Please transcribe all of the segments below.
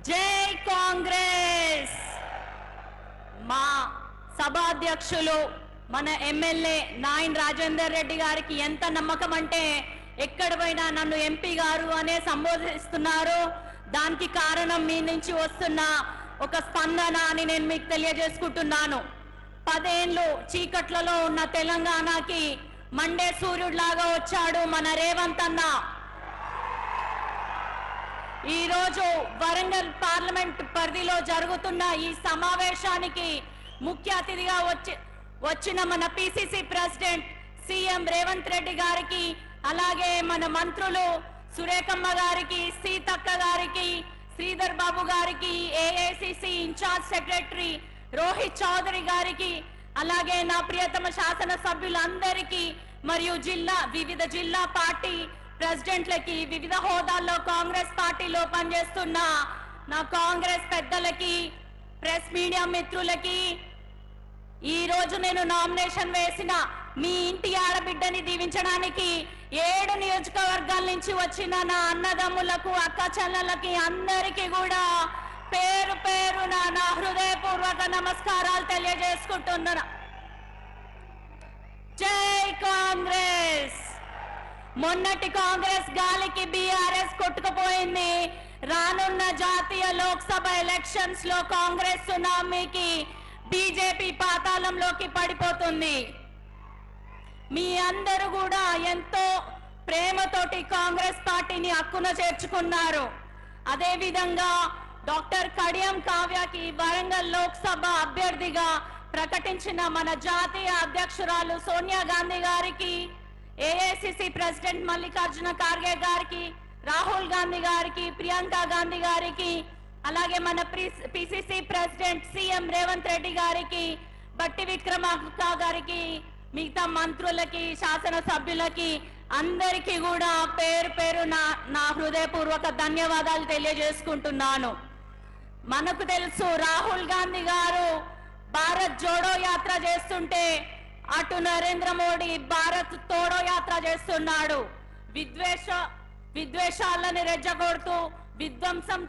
జై కాంగ్రెస్ మా సభాధ్యక్షులు మన ఎమ్మెల్యే నాయన్ రాజేందర్ రెడ్డి గారికి ఎంత నమ్మకం అంటే ఎక్కడ పోయినా నన్ను ఎంపీ గారు అనే సంబోధిస్తున్నారు. దానికి కారణం మీ నుంచి వస్తున్న ఒక స్పందన అని నేను మీకు తెలియజేసుకుంటున్నాను. 10 ఏళ్ళు చీకట్లలో ఉన్న తెలంగాణకి మండే సూర్యుడిలాగా వచ్చాడు మన రేవంత్ అన్న. ఈ రోజు వరంగల్ పార్లమెంట్ పరిధిలో జరుగుతున్న ఈ సమావేశానికి ముఖ్య అతిథిగా వచ్చిన మన PCC president CM Revanth Reddy గారికి, అలాగే మన మంత్రులు సురేఖమ్మ గారికి, సీతక్క గారికి, శ్రీధర్ బాబు గారికి, AICC incharge secretary Rohit Chaudhary గారికి, అలాగే నా ప్రియతమ శాసన సభ్యులందరికీ మరియు వివిధ జిల్లా పార్టీ ప్రెసిడెంట్లకి, వివిధ హోదాల్లో కాంగ్రెస్ పార్టీలో పనిచేస్తున్న నా కాంగ్రెస్ పెద్దలకి, ప్రెస్ మీడియా మిత్రులకి, ఈ రోజు నేను నామినేషన్ వేసిన మీ ఇంటి ఆడబిడ్డని దీవించడానికి 7 నియోజకవర్గాల నుంచి వచ్చిన నా అన్నదమ్ములకు, అక్క చెల్లెళ్ళకి అందరికీ కూడా పేరు పేరున నా హృదయపూర్వక నమస్కారాలు తెలియజేసుకుంటున్నా. జై కాంగ్రెస్. మొన్నటి కాంగ్రెస్ గాలికి బీఆర్ఎస్ కొట్టుకుపోయింది. రానున్న జాతీయ లోక్సభ ఎలక్షన్స్ లో కాంగ్రెస్ సునామీకి బీజేపీ పాతాళంలోకి పడిపోతుంది. మీ అందరూ కూడా ఎంతో ప్రేమతోటి కాంగ్రెస్ పార్టీని హక్కున చేర్చుకున్నారు. అదే విధంగా డాక్టర్ కడియం కావ్యకి వరంగల్ లోక్సభ అభ్యర్థిగా ప్రకటించిన మన జాతీయ అధ్యక్షురాలు సోనియా గాంధీ గారికి, ఏఐసిసి ప్రెసిడెంట్ మల్లికార్జున ఖార్గే గారికి, రాహుల్ గాంధీ గారికి, ప్రియాంక గాంధీ గారికి, అలాగే మన PCC president CM Revanth Reddy గారికి, బట్టి విక్రమార్క గారికి, మిగతా మంత్రులకి, శాసన సభ్యులకి అందరికీ కూడా పేరు పేరు నా హృదయపూర్వక ధన్యవాదాలు తెలియజేసుకుంటున్నాను. మనకు తెలుసు రాహుల్ గాంధీ గారు భారత్ జోడో యాత్ర చేస్తుంటే అటు నరేంద్ర మోడీ భారత్ తోడో యాత్ర చేస్తున్నాడు. విద్వేషాలను రెచ్చగొడుతూ విధ్వంసం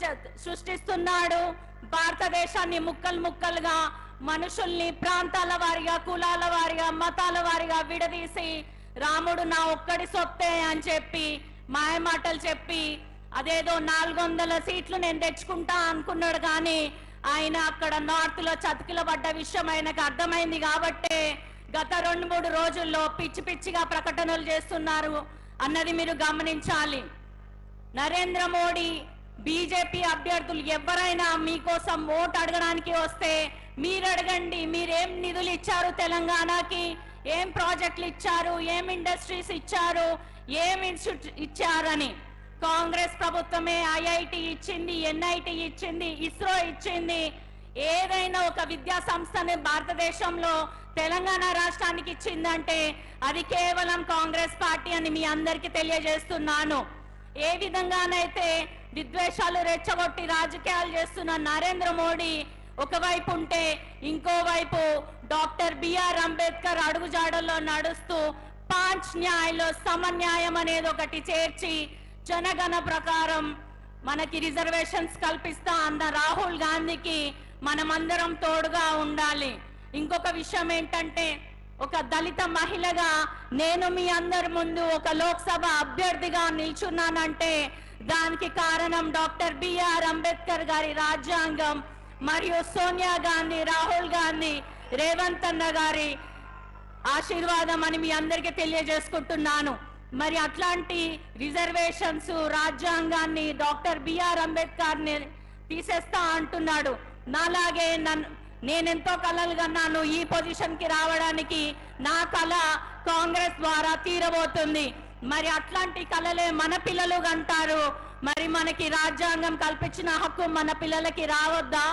సృష్టిస్తున్నాడు. భారతదేశాన్ని ముక్కలు ముక్కలుగా మనుషుల్ని ప్రాంతాల వారిగా, కులాల వారిగా, మతాల వారిగా విడదీసి రాముడు నా ఒక్కడి సొత్తే అని చెప్పి మాయమాటలు చెప్పి అదేదో 400 సీట్లు నేను తెచ్చుకుంటా అనుకున్నాడు. కానీ ఆయన అక్కడ నార్త్ లో చతికిల పడ్డ విషయం ఆయనకు అర్థమైంది కాబట్టే గత 2-3 రోజుల్లో పిచ్చి పిచ్చిగా ప్రకటనలు చేస్తున్నారు అన్నది మీరు గమనించాలి. నరేంద్ర మోడీ, బీజేపీ అభ్యర్థులు ఎవరైనా మీకోసం ఓటు అడగడానికి వస్తే మీరు అడగండి, మీరేం నిధులు ఇచ్చారు తెలంగాణకి, ఏం ప్రాజెక్టులు ఇచ్చారు, ఏం ఇండస్ట్రీస్ ఇచ్చారు, ఏం ఇన్స్టిట్యూట్ ఇచ్చారని. కాంగ్రెస్ ప్రభుత్వమే ఐఐటి ఇచ్చింది, ఎన్ఐటి ఇచ్చింది, ఇస్రో ఇచ్చింది. ఏదైనా ఒక విద్యా సంస్థని భారతదేశంలో తెలంగాణ రాష్ట్రానికి ఇచ్చిందంటే అది కేవలం కాంగ్రెస్ పార్టీ అని మీ అందరికీ తెలియజేస్తున్నాను. ఏ విధంగానైతే విద్వేషాలు రెచ్చగొట్టి రాజకీయాలు చేస్తున్న నరేంద్ర మోడీ ఒకవైపు ఉంటే, ఇంకోవైపు డాక్టర్ బిఆర్ అంబేద్కర్ అడుగుజాడల్లో నడుస్తూ 5 న్యాయంలో సమన్యాయం అనేది ఒకటి చేర్చి జనగణ ప్రకారం మనకి రిజర్వేషన్స్ కల్పిస్తా అన్న రాహుల్ గాంధీకి మనమందరం తోడుగా ఉండాలి. ఇంకొక విషయం ఏంటంటే, ఒక దళిత మహిళగా నేను మీ అందరి ముందు ఒక లోక్సభ అభ్యర్థిగా నిల్చున్నానంటే దానికి కారణం డాక్టర్ బిఆర్ అంబేద్కర్ గారి రాజ్యాంగం మరియు సోనియా గాంధీ, రాహుల్ గాంధీ, రేవంత్ అన్న గారి ఆశీర్వాదం అని మీ అందరికీ తెలియజేసుకుంటున్నాను. మరి అట్లాంటి రిజర్వేషన్స్, రాజ్యాంగాన్ని డాక్టర్ బిఆర్ అంబేద్కర్ తీసేస్తా అంటున్నాడు. నాలాగే నేనెంతో కలలు కన్నాను ఈ పొజిషన్ కి రావడానికి. నా కళ కాంగ్రెస్ ద్వారా తీరబోతుంది. మరి అట్లాంటి కళలే మన పిల్లలు కంటారు. మరి మనకి రాజ్యాంగం కల్పించిన హక్కు మన పిల్లలకి రావద్దా?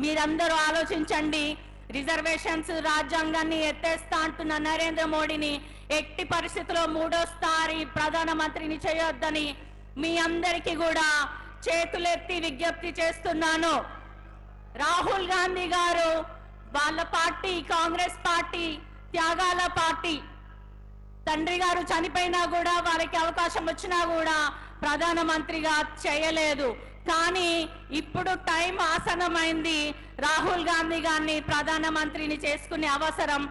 మీరందరూ ఆలోచించండి. రిజర్వేషన్స్, రాజ్యాంగాన్ని ఎత్తేస్తా అంటున్న నరేంద్ర మోడీని ఎట్టి పరిస్థితుల్లో 3వ ప్రధానమంత్రిని చేయొద్దని మీ అందరికీ కూడా చేతులెత్తి విజ్ఞప్తి చేస్తున్నాను. రాహుల్ గాంధీ గారు వాళ్ళ పార్టీ కాంగ్రెస్ పార్టీ త్యాగాల పార్టీ. తండ్రి గారు చనిపోయినా కూడా వారికి అవకాశం వచ్చినా కూడా ప్రధానమంత్రిగా చేయలేదు. కానీ ఇప్పుడు టైం ఆసన్నమైంది. రాహుల్ గాంధీ గారిని ప్రధానమంత్రిని చేసుకునే అవసరం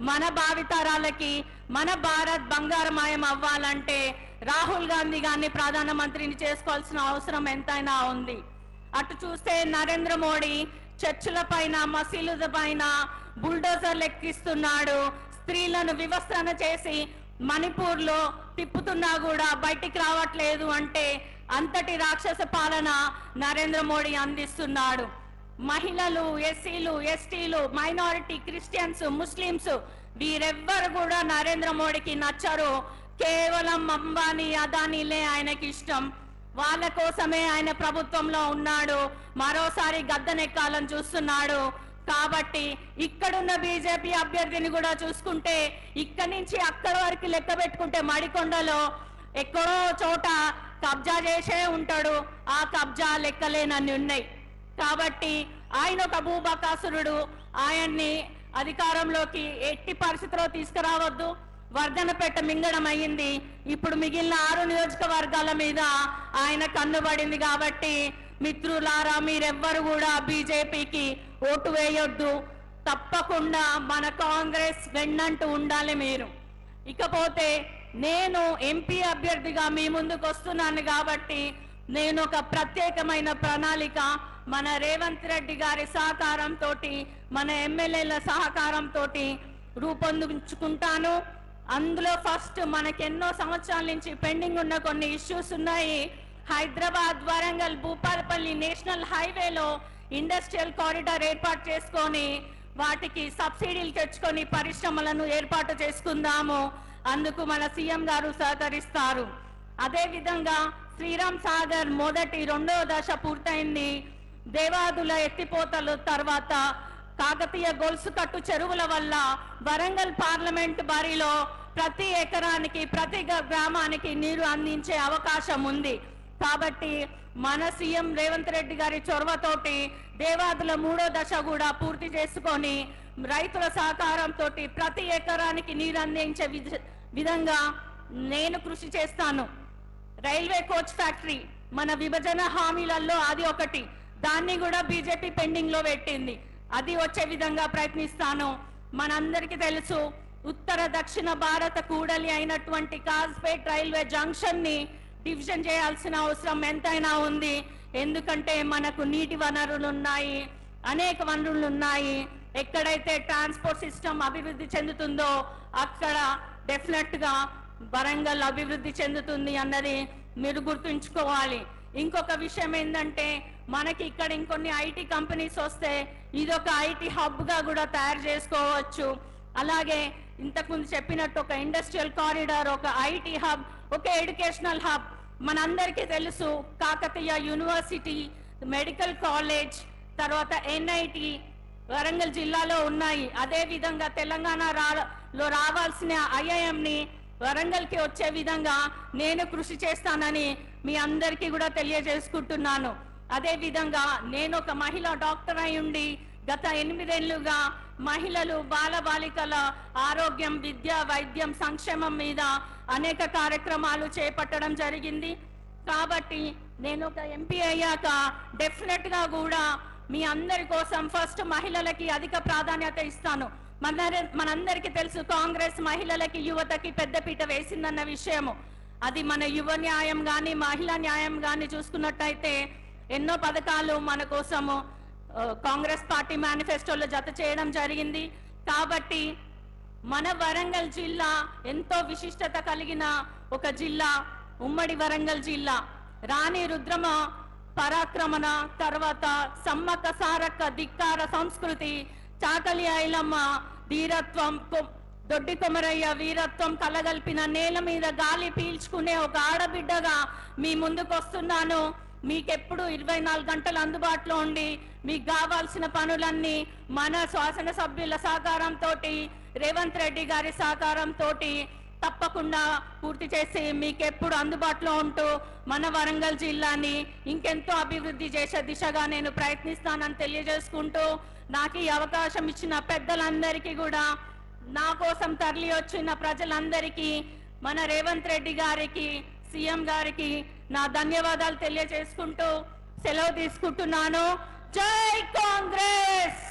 మన భావితరాలకి, మన భారత్ బంగారమయం అవ్వాలంటే రాహుల్ గాంధీ గారిని ప్రధానమంత్రిని చేసుకోవాల్సిన అవసరం ఎంతైనా ఉంది. అటు చూస్తే నరేంద్ర మోడీ చర్చిల పైన, మసీదుల పైన బుల్డోజర్లు ఎక్కిస్తున్నాడు. స్త్రీలను వివస్త్రణ చేసి మణిపూర్లో తిప్పుతున్నా కూడా బయటికి రావట్లేదు అంటే అంతటి రాక్షస పాలన నరేంద్ర మోడీ అందిస్తున్నాడు. మహిళలు, ఎస్సీలు, ఎస్టీలు, మైనారిటీ, క్రిస్టియన్స్, ముస్లిమ్స్ వీరెవ్వరు కూడా నరేంద్ర మోడీకి నచ్చరు. కేవలం అంబానీ, అదానీలే ఆయనకి ఇష్టం. వాళ్ళ కోసమే ఆయన ప్రభుత్వంలో ఉన్నాడు. మరోసారి గద్దెనెక్కాలని చూస్తున్నాడు. కాబట్టి ఇక్కడున్న బీజేపీ అభ్యర్థిని కూడా చూసుకుంటే ఇక్కడి నుంచి అక్కడి వరకు లెక్క పెట్టుకుంటే మడికొండలో ఎక్కడో చోట కబ్జా చేసే ఉంటాడు. ఆ కబ్జా లెక్కలేనన్ని ఉన్నాయి. కాబట్టి ఆయన ఒక భూబకాసురుడు. ఆయన్ని అధికారంలోకి ఎట్టి పరిస్థితిలో తీసుకురావద్దు. వర్ధనపేట మింగడం అయ్యింది. ఇప్పుడు మిగిలిన 6 నియోజకవర్గాల మీద ఆయన కన్నుబడింది. కాబట్టి మిత్రులారా, మీరెవ్వరు కూడా బీజేపీకి ఓటు వేయొద్దు. తప్పకుండా మన కాంగ్రెస్ వెన్నంటూ ఉండాలి మీరు. ఇకపోతే నేను ఎంపీ అభ్యర్థిగా మీ ముందుకు వస్తున్నాను కాబట్టి నేను ఒక ప్రత్యేకమైన ప్రణాళిక మన రేవంత్ రెడ్డి గారి సహకారంతో, మన ఎమ్మెల్యేల సహకారంతో రూపొందించుకుంటాను. అందులో ఫస్ట్ మనకెన్నో సంవత్సరాల నుంచి పెండింగ్ ఉన్న కొన్ని ఇష్యూస్ ఉన్నాయి. హైదరాబాద్, వరంగల్, భూపాలపల్లి నేషనల్ హైవేలో ఇండస్ట్రియల్ కారిడార్ ఏర్పాటు చేసుకొని వాటికి సబ్సిడీలు తెచ్చుకొని పరిశ్రమలను ఏర్పాటు చేసుకుందాము. అందుకు మన సీఎం గారు సహకరిస్తారు. అదే విధంగా శ్రీరామ్ సాగర్ మొదటి, 2వ దశ పూర్తయింది. దేవాదుల ఎత్తిపోతలు తర్వాత కాకతీయ గొలుసు కట్టు చెరువుల వల్ల వరంగల్ పార్లమెంట్ బరిలో ప్రతి ఎకరానికి, ప్రతి గ్రామానికి నీరు అందించే అవకాశం ఉంది. కాబట్టి మన సీఎం రేవంత్ రెడ్డి గారి చొరవతోటి దేవాదుల 3వ దశ కూడా పూర్తి చేసుకొని రైతుల సహకారంతో ప్రతి ఎకరానికి నీరు అందించే విధంగా నేను కృషి చేస్తాను. రైల్వే కోచ్ ఫ్యాక్టరీ మన విభజన హామీలలో అది ఒకటి. దాన్ని కూడా బీజేపీ పెండింగ్ లో పెట్టింది. అది వచ్చే విధంగా ప్రయత్నిస్తాను. మనందరికీ తెలుసు, ఉత్తర దక్షిణ భారత కూడలి అయినటువంటి కాజ్పేట్ రైల్వే జంక్షన్ ని డివిజన్ చేయాల్సిన అవసరం ఎంతైనా ఉంది. ఎందుకంటే మనకు నీటి వనరులు ఉన్నాయి, అనేక వనరులు ఉన్నాయి. ఎక్కడైతే ట్రాన్స్పోర్ట్ సిస్టమ్ అభివృద్ధి చెందుతుందో అక్కడ డెఫినెట్ గా వరంగల్ అభివృద్ధి చెందుతుంది అన్నది మీరు గుర్తుంచుకోవాలి. ఇంకొక విషయం ఏంటంటే మనకి ఇక్కడ ఇంకొన్ని ఐటీ కంపెనీస్ వస్తే ఇదొక ఐటీ హబ్ గా కూడా తయారు చేసుకోవచ్చు. అలాగే ఇంతకుముందు చెప్పినట్టు ఒక ఇండస్ట్రియల్ కారిడార్, ఒక ఐటీ హబ్, ఒక ఎడ్యుకేషనల్ హబ్. మనందరికీ తెలుసు కాకతీయ యూనివర్సిటీ, మెడికల్ కాలేజ్, తర్వాత ఎన్ఐటి వరంగల్ జిల్లాలో ఉన్నాయి. అదే విధంగా తెలంగాణలో రావాల్సిన ఐఐఎం ని వరంగల్కి వచ్చే విధంగా నేను కృషి చేస్తానని మీ అందరికీ కూడా తెలియజేసుకుంటున్నాను. అదే విధంగా నేను ఒక మహిళా డాక్టర్ అయి ఉండి గత 8 ఏళ్లుగా మహిళలు, బాలబాలికల ఆరోగ్యం, విద్య, వైద్యం, సంక్షేమం మీద అనేక కార్యక్రమాలు చేపట్టడం జరిగింది. కాబట్టి నేను ఒక ఎంపీ అయ్యాక డెఫినెట్ గా కూడా మీ అందరి కోసం ఫస్ట్ మహిళలకి అధిక ప్రాధాన్యత ఇస్తాను. మనందరికీ తెలుసు కాంగ్రెస్ మహిళలకి, యువతకి పెద్దపీట వేసిందన్న విషయము. అది మన యువ న్యాయం గాని, మహిళా న్యాయం గాని చూసుకున్నట్టయితే ఎన్నో పథకాలు మన కోసము కాంగ్రెస్ పార్టీ మేనిఫెస్టోలో జత చేయడం జరిగింది. కాబట్టి మన వరంగల్ జిల్లా ఎంతో విశిష్టత కలిగిన ఒక జిల్లా, ఉమ్మడి వరంగల్ జిల్లా. రాణి రుద్రమ పరాక్రమణ, తర్వాత సమ్మక్క సారక్క ధిక్కార సంస్కృతి, చాకలి ఐలమ్మ ధీరత్వం, దొడ్డి కొమరయ్య వీరత్వం కలగల్పిన నేల మీద గాలి పీల్చుకునే ఒక ఆడబిడ్డగా మీ ముందుకు వస్తున్నాను. మీకెప్పుడు 24 గంటలు అందుబాటులో ఉండి మీకు కావాల్సిన పనులన్నీ మన శాసనసభ్యుల సహకారంతో, రేవంత్ రెడ్డి గారి సహకారంతో తప్పకుండా పూర్తి చేసి మీకెప్పుడు అందుబాటులో ఉంటూ మన వరంగల్ జిల్లాని ఇంకెంతో అభివృద్ధి చేసే దిశగా నేను ప్రయత్నిస్తానని తెలియజేసుకుంటూ, నాకు ఈ అవకాశం ఇచ్చిన పెద్దలందరికీ కూడా, నా కోసం తరలి వచ్చిన ప్రజలందరికీ, మన రేవంత్ రెడ్డి గారికి, సీఎం గారికి నా ధన్యవాదాలు తెలియజేసుకుంటూ సెలవు తీసుకుంటున్నాను. జై కాంగ్రెస్.